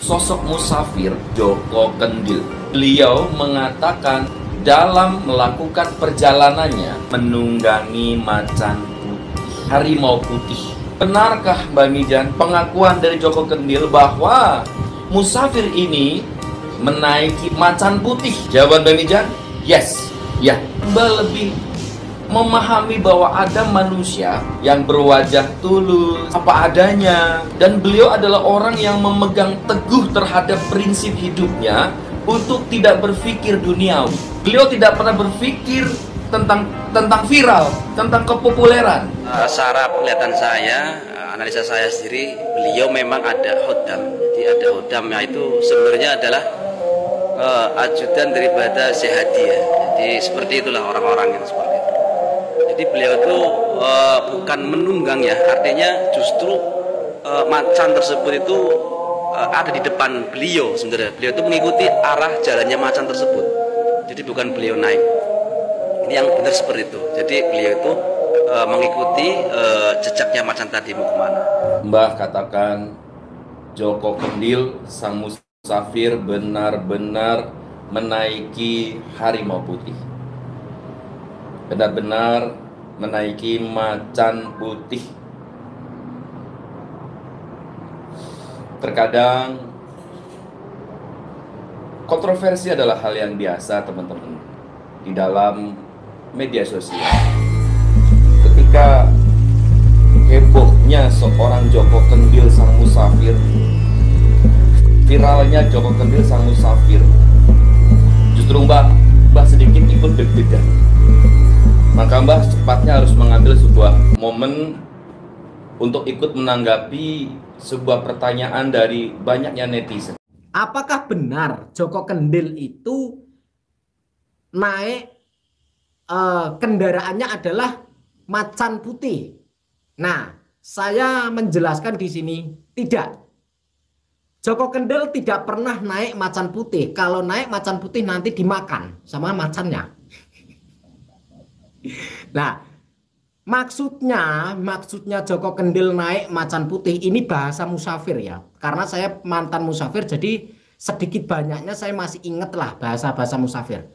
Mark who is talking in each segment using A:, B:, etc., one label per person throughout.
A: sosok musafir Joko Kendil. Beliau mengatakan dalam melakukan perjalanannya menunggangi macan putih, harimau putih. Benarkah Mbak Mijan pengakuan dari Joko Kendil bahwa musafir ini menaiki macan putih? Jawaban Mbak Mijan, yes. Ya, Mbak lebih memahami bahwa ada manusia yang berwajah tulus, apa adanya, dan beliau adalah orang yang memegang teguh terhadap prinsip hidupnya untuk tidak berpikir duniawi. Beliau tidak pernah berpikir tentang viral, tentang kepopuleran.
B: Secara penglihatan saya, analisa saya sendiri, beliau memang ada hodam. Jadi ada hodam, itu sebenarnya adalah ajudan daripada Syahadi ya. Jadi seperti itulah orang-orang yang seperti itu. Jadi beliau itu bukan menunggang ya, artinya justru macan tersebut itu ada di depan beliau sebenarnya. Beliau itu mengikuti arah jalannya macan tersebut. Jadi bukan beliau naik. Ini yang benar seperti itu. Jadi beliau itu mengikuti jejaknya macan tadi mau kemana.
A: Mbah katakan Joko Kendil sang musafir benar-benar menaiki harimau putih, benar-benar menaiki macan putih. Terkadang kontroversi adalah hal yang biasa teman-teman di dalam media sosial. Ketika hebohnya seorang Joko Kendil sang musafir, viralnya Joko Kendil sang musafir, justru Mbah sedikit ikut deg-degan. Maka Mbah cepatnya harus mengambil sebuah momen untuk ikut menanggapi sebuah pertanyaan dari banyaknya netizen.
C: Apakah benar Joko Kendil itu naik kendaraannya adalah macan putih? Nah, saya menjelaskan di sini tidak. Joko Kendil tidak pernah naik macan putih. Kalau naik macan putih nanti dimakan sama macannya. Nah, maksudnya Joko Kendil naik macan putih ini bahasa musafir ya. Karena saya mantan musafir, jadi sedikit banyaknya saya masih ingat lah bahasa-bahasa musafir.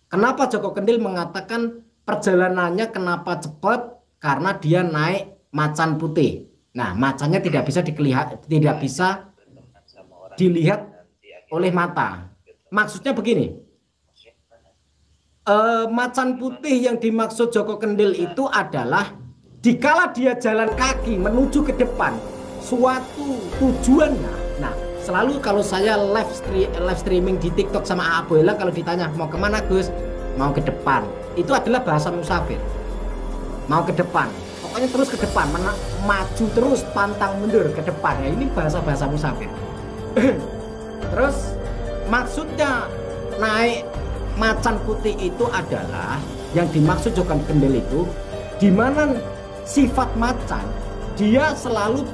C: Kenapa Joko Kendil mengatakan perjalanannya kenapa cepat? Karena dia naik macan putih. Nah, macannya tidak bisa dilihat oleh mata. Maksudnya begini, macan putih yang dimaksud Joko Kendil itu adalah dikala dia jalan kaki menuju ke depan suatu tujuannya. Nah, selalu kalau saya live streaming di TikTok sama Abuela, kalau ditanya mau kemana Gus, mau ke depan, itu adalah bahasa musafir. Mau ke depan, pokoknya terus ke depan, maju terus, pantang mundur ke depan. Ya, ini bahasa-bahasa musafir. Terus maksudnya naik macan putih itu adalah yang dimaksud Joko Kendil itu, di mana sifat macan dia selalu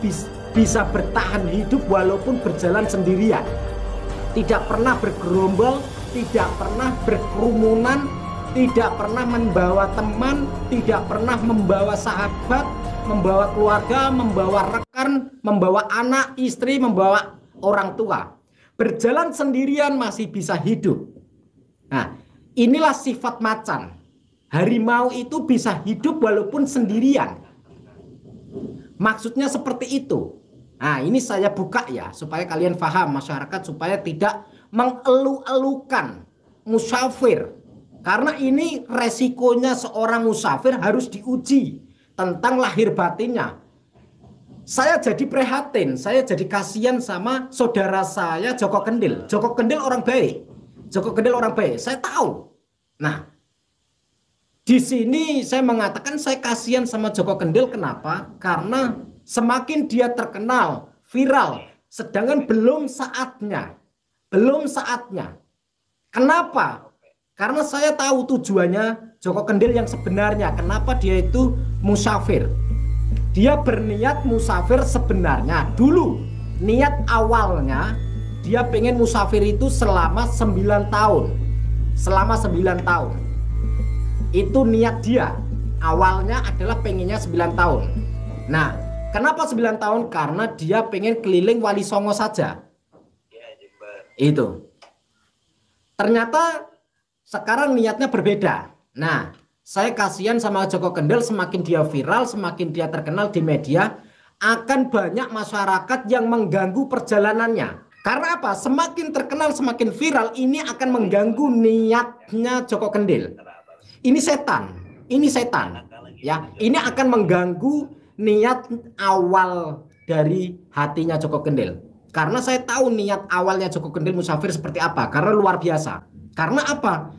C: bisa bertahan hidup walaupun berjalan sendirian, tidak pernah bergerombol, tidak pernah berkerumunan, tidak pernah membawa teman, tidak pernah membawa sahabat, membawa keluarga, membawa rekan, membawa anak, istri, membawa orang tua. Berjalan sendirian masih bisa hidup. Nah, inilah sifat macan. Harimau itu bisa hidup walaupun sendirian. Maksudnya seperti itu. Nah, ini saya buka ya supaya kalian paham, masyarakat, supaya tidak mengelu-elukan musafir. Karena ini resikonya seorang musafir harus diuji tentang lahir batinnya. Saya jadi prihatin, saya jadi kasihan sama saudara saya Joko Kendil. Joko Kendil orang baik. Joko Kendil orang baik, saya tahu. Nah, di sini saya mengatakan saya kasihan sama Joko Kendil. Kenapa? Karena semakin dia terkenal, viral, sedangkan belum saatnya. Belum saatnya. Kenapa? Karena saya tahu tujuannya Joko Kendil yang sebenarnya. Kenapa dia itu musafir? Dia berniat musafir sebenarnya dulu. Niat awalnya dia pengen musafir itu selama 9 tahun. Selama 9 tahun. Itu niat dia. Awalnya adalah pengennya 9 tahun. Nah, kenapa 9 tahun? Karena dia pengen keliling Wali Songo saja. Itu. Ternyata sekarang niatnya berbeda. Nah, saya kasihan sama Joko Kendil, semakin dia viral, semakin dia terkenal di media, akan banyak masyarakat yang mengganggu perjalanannya. Karena apa? Semakin terkenal, semakin viral, ini akan mengganggu niatnya Joko Kendil. Ini setan, ya. Ini akan mengganggu niat awal dari hatinya Joko Kendil. Karena saya tahu niat awalnya Joko Kendil musafir seperti apa. Karena luar biasa. Karena apa?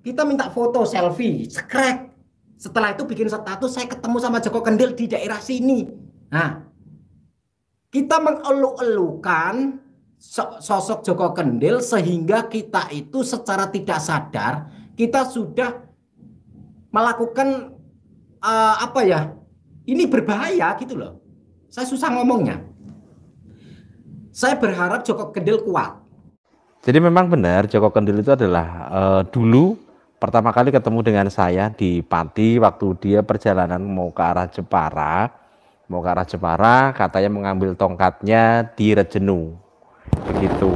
C: Kita minta foto selfie, sekrek. Setelah itu bikin status, saya ketemu sama Joko Kendil di daerah sini. Nah, kita mengeluh-elukan sosok Joko Kendil sehingga kita itu secara tidak sadar kita sudah melakukan apa ya? Ini berbahaya gitu loh. Saya susah ngomongnya. Saya berharap Joko Kendil kuat.
D: Jadi memang benar Joko Kendil itu adalah dulu pertama kali ketemu dengan saya di Pati waktu dia perjalanan mau ke arah Jepara. Mau ke arah Jepara, katanya mengambil tongkatnya di Rejenu. Begitu.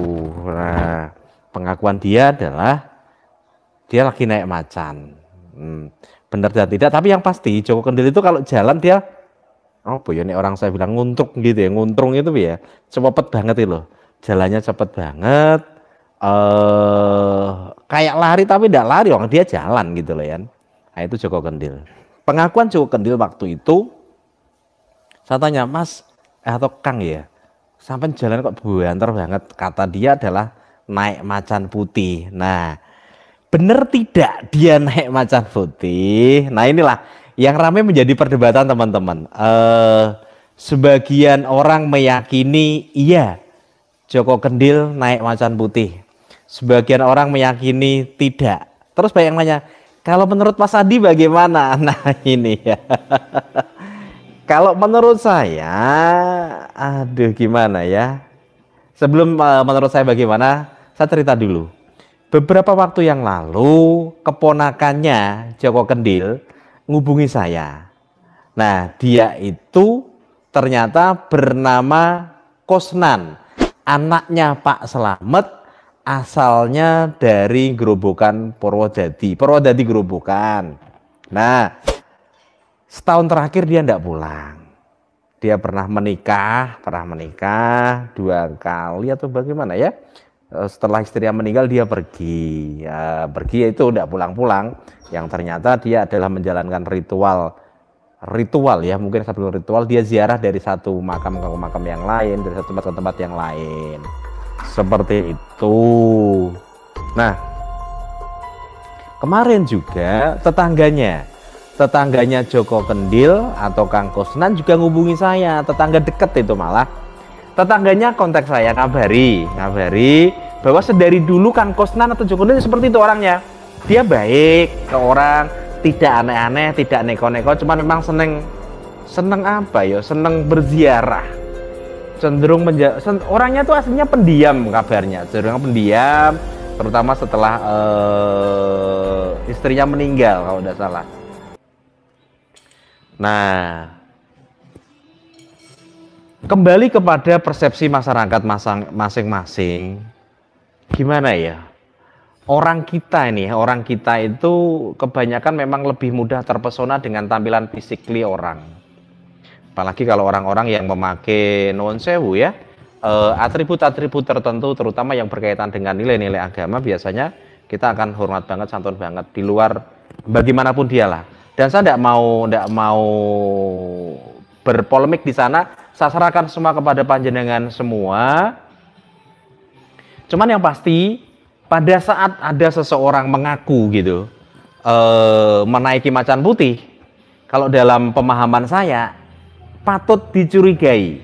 D: Nah, pengakuan dia adalah dia lagi naik macan. Benar dan tidak, tapi yang pasti Joko Kendil itu kalau jalan dia ya ini orang saya bilang nguntrung gitu ya, nguntrung itu ya, cepet banget itu loh. Jalannya cepet banget. Kayak lari tapi tidak lari, orang dia jalan gitu loh ya. Nah, itu Joko Kendil. Pengakuan Joko Kendil waktu itu, saya tanya, Mas atau Kang ya, sampai jalan kok buanter banget. Kata dia adalah naik macan putih. Nah, bener tidak dia naik macan putih? Nah, inilah yang ramai menjadi perdebatan teman-teman. Sebagian orang meyakini iya Joko Kendil naik macan putih. Sebagian orang meyakini tidak. Terus banyak yang nanya, kalau menurut Mas Adi bagaimana? Nah ini ya. Kalau menurut saya, aduh gimana ya. Sebelum menurut saya bagaimana, saya cerita dulu. Beberapa waktu yang lalu, keponakannya Joko Kendil ngubungi saya. Nah dia itu ternyata bernama Kosnan. Anaknya Pak Slamet, asalnya dari Grobogan Purwodadi Grobogan. Nah, setahun terakhir dia tidak pulang. Dia pernah menikah 2 kali atau bagaimana ya. Setelah istrinya meninggal dia pergi. Pergi itu tidak pulang-pulang. Yang ternyata dia adalah menjalankan ritual ya, mungkin sebelum ritual dia ziarah dari satu makam ke makam yang lain, dari satu tempat ke tempat yang lain. Seperti itu. Nah, kemarin juga tetangganya Joko Kendil atau Kang Kosnan juga ngubungi saya, tetangga deket itu malah. Tetangganya kontak saya, ngabari bahwa sedari dulu Kang Kosnan atau Joko Kendil seperti itu orangnya. Dia baik ke orang, tidak aneh-aneh, tidak neko-neko, cuman memang seneng apa ya, seneng berziarah. Cenderung orangnya tuh aslinya pendiam kabarnya, cenderung pendiam, terutama setelah istrinya meninggal kalau tidak salah. Nah, kembali kepada persepsi masyarakat masing-masing, gimana ya? Orang kita itu kebanyakan memang lebih mudah terpesona dengan tampilan fisikly orang. Apalagi kalau orang-orang yang memakai nuwun sewu ya, atribut-atribut tertentu terutama yang berkaitan dengan nilai-nilai agama, biasanya kita akan hormat banget, santun banget di luar bagaimanapun dialah. Dan saya tidak mau berpolemik di sana, saya serahkan semua kepada panjenengan semua. Cuman yang pasti pada saat ada seseorang mengaku gitu menaiki macan putih, kalau dalam pemahaman saya patut dicurigai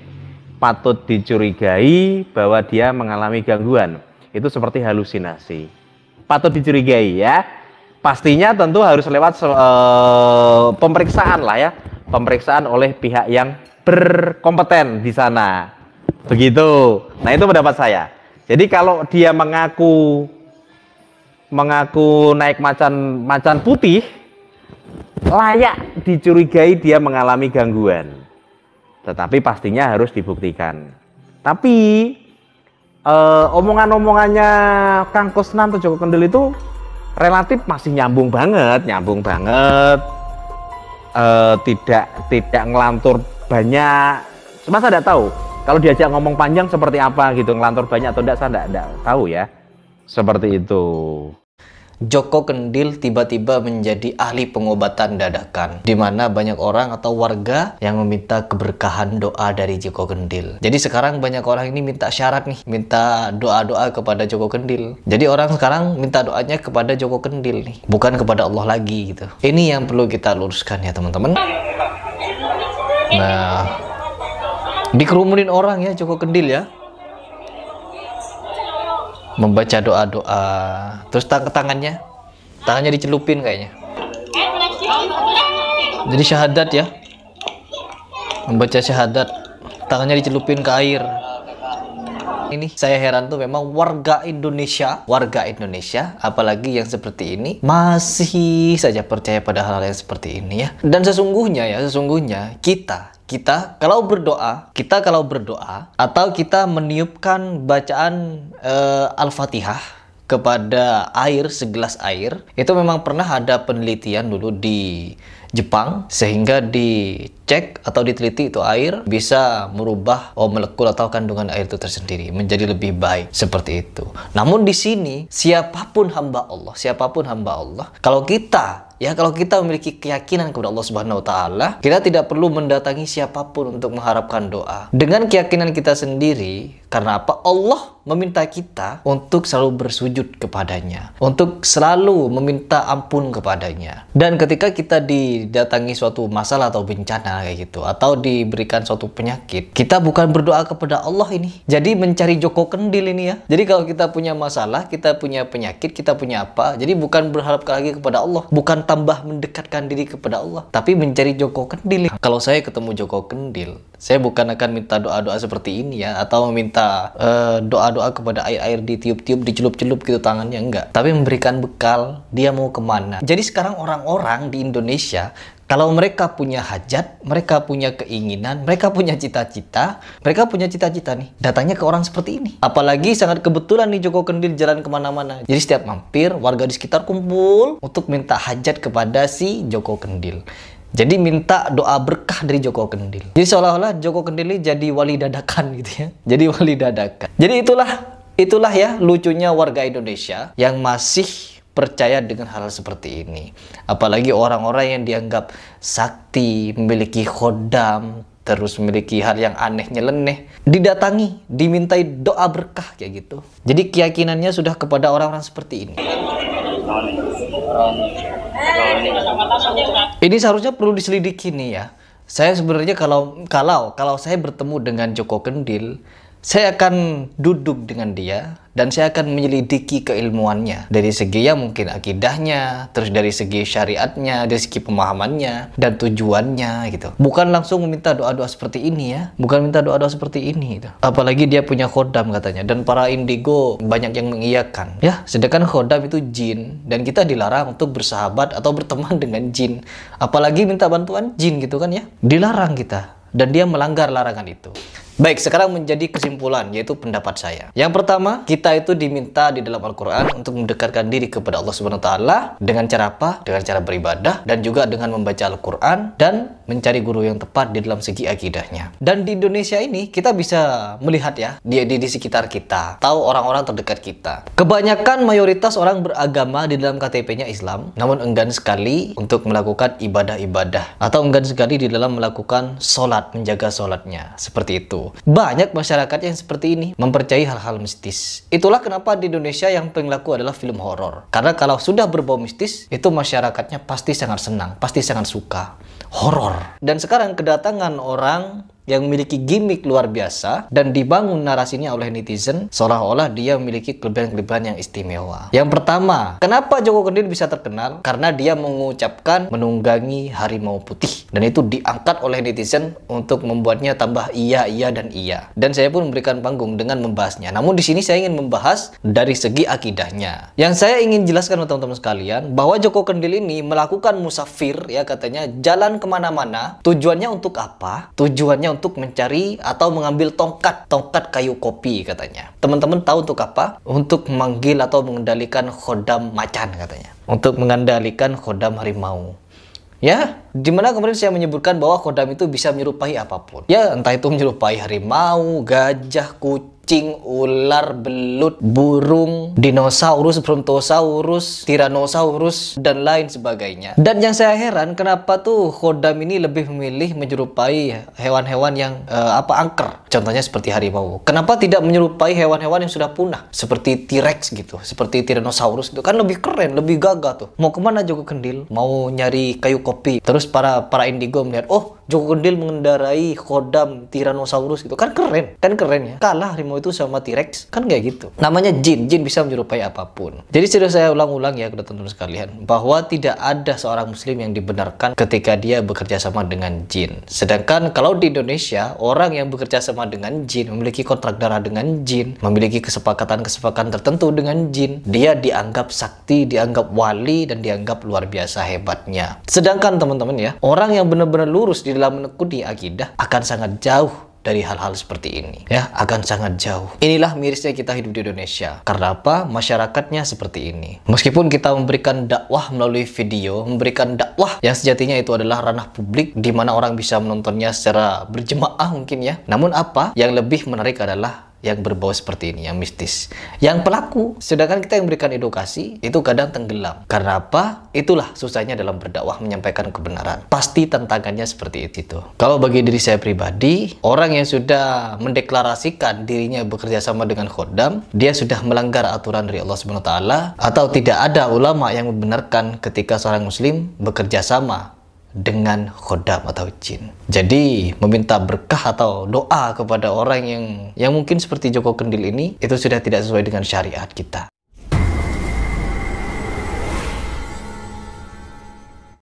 D: bahwa dia mengalami gangguan. Itu seperti halusinasi. Patut dicurigai ya. Pastinya tentu harus lewat pemeriksaan lah ya. Pemeriksaan oleh pihak yang berkompeten di sana. Begitu. Nah, itu pendapat saya. Jadi kalau dia mengaku naik macan putih, layak dicurigai dia mengalami gangguan. Tetapi pastinya harus dibuktikan. Tapi omongan-omongannya Kang Kusnanto Joko Kendil itu relatif masih nyambung banget. Tidak ngelantur banyak. Cuma saya tidak tahu kalau diajak ngomong panjang seperti apa gitu, ngelantur banyak atau tidak, saya tidak tahu ya. Seperti itu.
E: Joko Kendil tiba-tiba menjadi ahli pengobatan dadakan, di mana banyak orang atau warga yang meminta keberkahan doa dari Joko Kendil. Jadi sekarang banyak orang ini minta syarat nih, minta doa-doa kepada Joko Kendil. Jadi orang sekarang minta doanya kepada Joko Kendil nih, bukan kepada Allah lagi gitu. Ini yang perlu kita luruskan ya teman-teman. Nah, dikerumunin orang ya Joko Kendil ya, membaca doa-doa, terus tangannya dicelupin kayaknya. Jadi syahadat ya, membaca syahadat, tangannya dicelupin ke air. Ini saya heran tuh, memang warga Indonesia, apalagi yang seperti ini, masih saja percaya pada hal-hal yang seperti ini ya. Dan sesungguhnya kita kalau berdoa atau kita meniupkan bacaan Al-Fatihah kepada air, segelas air, itu memang pernah ada penelitian dulu di Jepang, sehingga dicek atau diteliti itu air bisa merubah molekul atau kandungan air itu tersendiri menjadi lebih baik, seperti itu. Namun di sini siapapun hamba Allah, kalau kita memiliki keyakinan kepada Allah Subhanahu wa taala, kita tidak perlu mendatangi siapapun untuk mengharapkan doa. Dengan keyakinan kita sendiri, karena apa? Allah meminta kita untuk selalu bersujud kepadanya, untuk selalu meminta ampun kepadanya. Dan ketika kita didatangi suatu masalah atau bencana kayak gitu, atau diberikan suatu penyakit, kita bukan berdoa kepada Allah ini. Jadi mencari Joko Kendil ini ya. Jadi kalau kita punya masalah, kita punya penyakit, kita punya apa, jadi bukan berharap lagi kepada Allah, bukan tambah mendekatkan diri kepada Allah, tapi mencari Joko Kendil. Kalau saya ketemu Joko Kendil, saya bukan akan minta doa-doa seperti ini ya, atau meminta doa-doa kepada air-air ditiup-tiup, dicelup-celup gitu tangannya, enggak. Tapi memberikan bekal, dia mau kemana. Jadi sekarang orang-orang di Indonesia, kalau mereka punya hajat, mereka punya keinginan, mereka punya cita-cita nih, datangnya ke orang seperti ini. Apalagi sangat kebetulan nih Joko Kendil jalan kemana-mana. Jadi setiap mampir, warga di sekitar kumpul untuk minta hajat kepada si Joko Kendil. Jadi minta doa berkah dari Joko Kendil. Jadi seolah-olah Joko Kendil ini jadi wali dadakan gitu ya. Jadi wali dadakan. Jadi itulah ya lucunya warga Indonesia yang masih percaya dengan hal seperti ini. Apalagi orang-orang yang dianggap sakti, memiliki khodam, terus memiliki hal yang aneh, nyeleneh, didatangi, dimintai doa berkah kayak gitu. Jadi keyakinannya sudah kepada orang-orang seperti ini. Ini seharusnya perlu diselidiki nih ya. Saya sebenarnya kalau saya bertemu dengan Joko Kendil, saya akan duduk dengan dia dan saya akan menyelidiki keilmuannya dari segi ya mungkin akidahnya, terus dari segi syariatnya, dari segi pemahamannya dan tujuannya gitu. Bukan langsung meminta doa-doa seperti ini ya, bukan minta doa-doa seperti ini gitu. Apalagi dia punya khodam katanya, dan para indigo banyak yang mengiyakan ya. Sedangkan khodam itu jin dan kita dilarang untuk bersahabat atau berteman dengan jin, apalagi minta bantuan jin gitu kan ya, dilarang kita, dan dia melanggar larangan itu. Baik, sekarang menjadi kesimpulan, yaitu pendapat saya. Yang pertama, kita itu diminta di dalam Al-Quran untuk mendekatkan diri kepada Allah Subhanahu wa taala dengan cara apa? Dengan cara beribadah dan juga dengan membaca Al-Quran dan mencari guru yang tepat di dalam segi akidahnya. Dan di Indonesia ini kita bisa melihat ya, di sekitar kita, tahu orang-orang terdekat kita. Kebanyakan mayoritas orang beragama di dalam KTP-nya Islam, namun enggan sekali untuk melakukan ibadah-ibadah atau enggan sekali di dalam melakukan sholat, menjaga sholatnya. Seperti itu. Banyak masyarakat yang seperti ini, mempercayai hal-hal mistis. Itulah kenapa di Indonesia yang paling laku adalah film horor. Karena kalau sudah berbau mistis, itu masyarakatnya pasti sangat senang, pasti sangat suka horor. Dan sekarang kedatangan orang yang memiliki gimmick luar biasa dan dibangun narasinya oleh netizen seolah-olah dia memiliki kelebihan-kelebihan yang istimewa. Yang pertama, kenapa Joko Kendil bisa terkenal? Karena dia mengucapkan menunggangi harimau putih, dan itu diangkat oleh netizen untuk membuatnya tambah iya, iya, dan iya. Dan saya pun memberikan panggung dengan membahasnya. Namun di sini saya ingin membahas dari segi akidahnya. Yang saya ingin jelaskan untuk teman-teman sekalian, bahwa Joko Kendil ini melakukan musafir ya, katanya jalan kemana-mana. Tujuannya untuk apa? Tujuannya untuk mencari atau mengambil tongkat kayu kopi katanya. Teman-teman tahu untuk apa? Untuk memanggil atau mengendalikan khodam macan katanya. Untuk mengendalikan khodam harimau. Ya, dimana kemarin saya menyebutkan bahwa khodam itu bisa menyerupai apapun. Ya, entah itu menyerupai harimau, gajah, kucing, ular, belut, burung, dinosaurus, brontosaurus, tyrannosaurus, dan lain sebagainya. Dan yang saya heran, kenapa tuh khodam ini lebih memilih menyerupai hewan-hewan yang angker. Contohnya seperti harimau. Kenapa tidak menyerupai hewan-hewan yang sudah punah? Seperti T-Rex gitu, seperti tyrannosaurus itu kan lebih keren, lebih gagah tuh. Mau kemana Joko Kendil? Mau nyari kayu kopi. Terus para indigo melihat, oh Joko Kendil mengendarai khodam tyrannosaurus gitu. Kan keren ya. Kalah harimau itu sama T-Rex, kan kayak gitu. Namanya jin bisa menyerupai apapun. Jadi sudah saya ulang-ulang ya kepada teman-teman sekalian, bahwa tidak ada seorang muslim yang dibenarkan ketika dia bekerja sama dengan jin. Sedangkan kalau di Indonesia, orang yang bekerja sama dengan jin, memiliki kontrak darah dengan jin, memiliki kesepakatan tertentu dengan jin, dia dianggap sakti, dianggap wali, dan dianggap luar biasa hebatnya. Sedangkan teman-teman ya, orang yang benar-benar lurus di dalam menekuni akidah akan sangat jauh dari hal-hal seperti ini, ya, akan sangat jauh. Inilah mirisnya kita hidup di Indonesia. Karena apa? Masyarakatnya seperti ini. Meskipun kita memberikan dakwah melalui video, memberikan dakwah yang sejatinya itu adalah ranah publik, di mana orang bisa menontonnya secara berjemaah mungkin ya. Namun apa? Yang lebih menarik adalah yang berbau seperti ini, yang mistis, yang pelaku. Sedangkan kita yang berikan edukasi itu kadang tenggelam. Karena apa? Itulah susahnya dalam berdakwah, menyampaikan kebenaran. Pasti tantangannya seperti itu. Kalau bagi diri saya pribadi, orang yang sudah mendeklarasikan dirinya bekerja sama dengan khodam, dia sudah melanggar aturan dari Allah SWT, atau tidak ada ulama yang membenarkan ketika seorang muslim bekerja sama dengan khodam atau jin. Jadi meminta berkah atau doa kepada orang yang mungkin seperti Joko Kendil ini, itu sudah tidak sesuai dengan syariat kita.